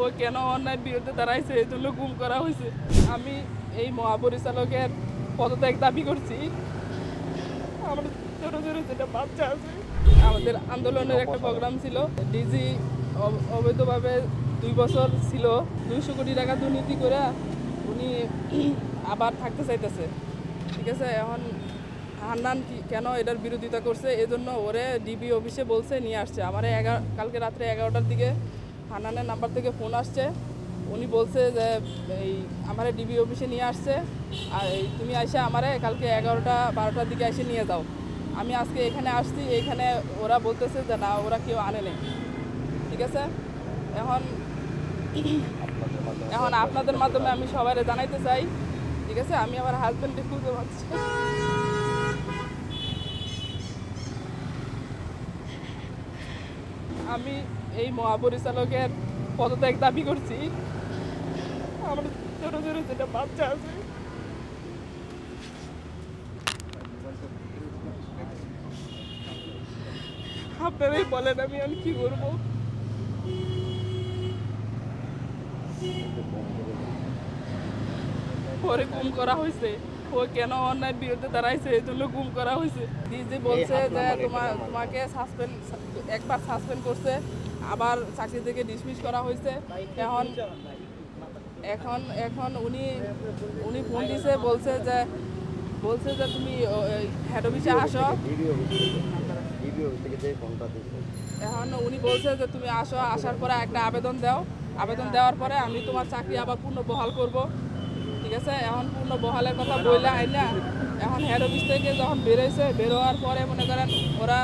ও কেন অন্যায়ের বিরুদ্ধে দাঁড়াইছে এই জন্য গুম করা হয়েছে। আমি এই মহাপরিচালকের পদত্যাগ দাবি করছি। আমার ছোট ছোট যেটা বাচ্চা আছে, আমাদের আন্দোলনের একটা প্রোগ্রাম ছিল, ডিজি অবৈধভাবে 2 বছর ছিল, 200 কোটি টাকা দুর্নীতি করে উনি আবার থাকতে চাইতেছে। ঠিক আছে, এখন হান্নান কেন এটার বিরোধিতা করছে, এজন্য ওরে ডিবি অফিসে বলছে নিয়ে আসছে। আমার কালকে রাত্রে 11টার দিকে হান্নানের নাম্বার থেকে ফোন আসছে। উনি বলছে যে এই আমার ডিবি অফিসে নিয়ে আসছে, আর তুমি এসে আমারে কালকে 11টা 12টার দিকে এসে নিয়ে যাও। আমি আজকে এখানে আসছি, এইখানে ওরা বলতেছে যে না, ওরা কেউ আনে নেই। ঠিক আছে, এখন আপনাদের মাধ্যমে আমি সবাই জানাইতে চাই। ঠিক আছে, আমি আমার হাজব্যান্ডকে খুঁজে পাচ্ছি। আমি এই মহাপরিচালকের পদত্যাগ দাবি করছি। আমার ছোট ছোট যেটা বাচ্চা আছে, আপনারাই বলেন আমি আর কি করবো। পরে গুম করা হয়েছে, ও কেন অন্যায়ের বিরুদ্ধে দাঁড়াইছে এই জন্য গুম করা হয়েছে। ডিজি বলছে যে তোমাকে একবার সাসপেন্ড করছে, আবার চাকরি থেকে ডিসমিস করা হয়েছে। এখন উনি ফোন দিছে, বলছে যে তুমি হেড অফিসে আসো। এখন উনি বলছে যে তুমি আসো, আসার পরে একটা আবেদন দাও, আবেদন দেওয়ার পরে আমি তোমার চাকরি আবার পূর্ণ বহাল করব। ঠিক আছে, এখন পূর্ণ বহালের কথা বললে আইনা। এখন হেড অফিস থেকে যখন বেরোইছে, বেরোয়ার পরে মনে করেন ওরা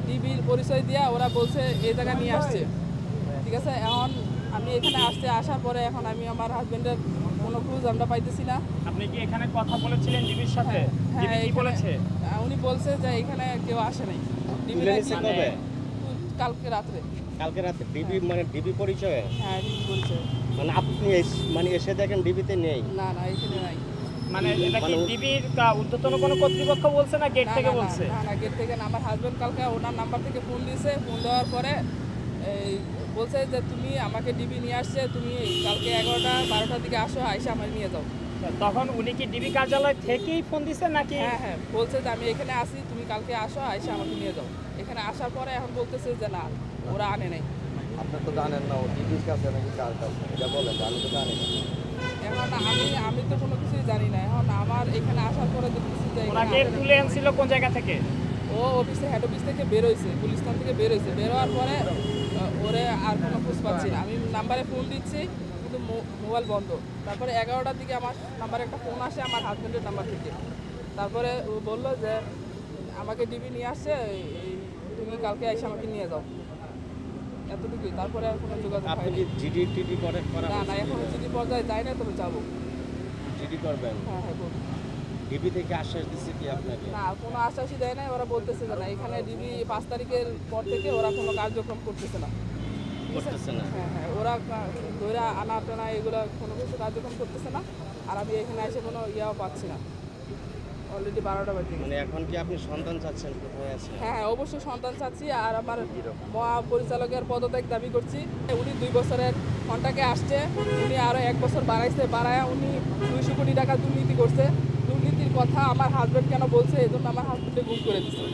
ডিবির পরিচয় দিয়া ওরা বলছে এই জায়গায় নিয়ে আসছে। ঠিক আছে, এখন আমি এখানে আসতে আসার পরে এখন আমি আমার হাজবেন্ডের কোনো খোঁজ আমরা পাইতেছি না। আপনি কি এখানে কথা বলেছিলেন ডিবির সাথে? হ্যাঁ, কি বলেছে? উনি বলছে যে এখানে কেউ আসে নাই। ডিবি কালকে রাত্রে ডিবি মানে ডিবি পরিচয়? হ্যাঁ, ডিবি পরিচয়। মানে আপনি এসে দেখেন ডিবিতে নেই? না, এখানে নাই। মানে এটা কি ডিবির ঊর্ধ্বতন কোনো কর্তৃপক্ষ বলছে না গেট থেকে বলছে? না, গেট থেকে না। আমার হাজবেন্ড কালকে ওনার নাম্বার থেকে ফোন দিয়েছে, ফোন দেওয়ার পরে এই বলছে যে তুমি আমাকে ডিবি নিয়ে আসছে, তুমি কালকে 11টা 12টার দিকে আসো, আইসা আমার নিয়ে যাও। তখন উনি কি ডিবি কার্যালয় থেকেই ফোন দিছে নাকি? হ্যাঁ, বলছে যে আমি এখানে আসি, তুমি কালকে আসো, আইসা আমাকে নিয়ে যাও। এখানে আসার পরে এখন বলতেছে যে না, ওরা আনে নাই। আপনি তো জানেন না ও ডিবির কাছে নাকি কার কাছে, এটা বলেন। আমি তো জানি না। এখন আমি তো কোনো কিছুই জানি না। এখন আমার এখানে আসার পরে দেখতেছি যে ওনাকে তুলে আনছিল কোন জায়গা থেকে? ও হেড অফিস থেকে বেরোইছে, পুলিশ থানা থেকে বেরোইছে। বেরোয়ার পরে ওরে আর কোনো খোঁজ পাচ্ছি না। আমি নাম্বারে ফোন দিচ্ছি কিন্তু মোবাইল বন্ধ। তারপরে 11টার দিকে আমার নাম্বারে একটা ফোন আসে আমার হাজব্যান্ডের নাম্বার থেকে। তারপরে ও বললো যে আমাকে ডিবি নিয়ে আসছে, তুমি কালকে এসে আমাকে নিয়ে যাও, এতটুকুই। তারপরে আর কোনো যোগাযোগ হয়নি। না, এখনো জিডি পর্যায়ে যাই না, তবে যাবো। জিডি করবেন? হ্যাঁ, করবো। ডিবি থেকে আশ্বাস দিচ্ছে কি আপনাকে? না, কোনো আশ্বাসই দেয় না। ওরা বলতেছে যে না, এখানে ডিবি 5 তারিখের পর থেকে ওরা কোনো কার্যক্রম করতেছে না। হ্যাঁ, ওরা ধরে আনা টানা এগুলো কোনো কিছু কার্যক্রম করতেছে না। আর আমি এখানে এসে কোনো ইয়াও পাচ্ছি না। অলরেডি 12টা বাজে। মানে এখন কি আপনি সন্তান চাচ্ছেন? কোথায় আছেন? হ্যাঁ, অবশ্যই সন্তান চাচ্ছি। আর আমার মহাপরিচালকের পদত্যাগ দাবি করছি। উনি 2 বছরের কন্ট্রাক্টে আসছে, উনি আরও 1 বছর বাড়ায় উনি 200 কোটি টাকা দুর্নীতি করছে। দুর্নীতির কথা আমার হাজব্যান্ড কেন বলছে, এই জন্য আমার হাজব্যান্ডে গুম করে দিচ্ছে।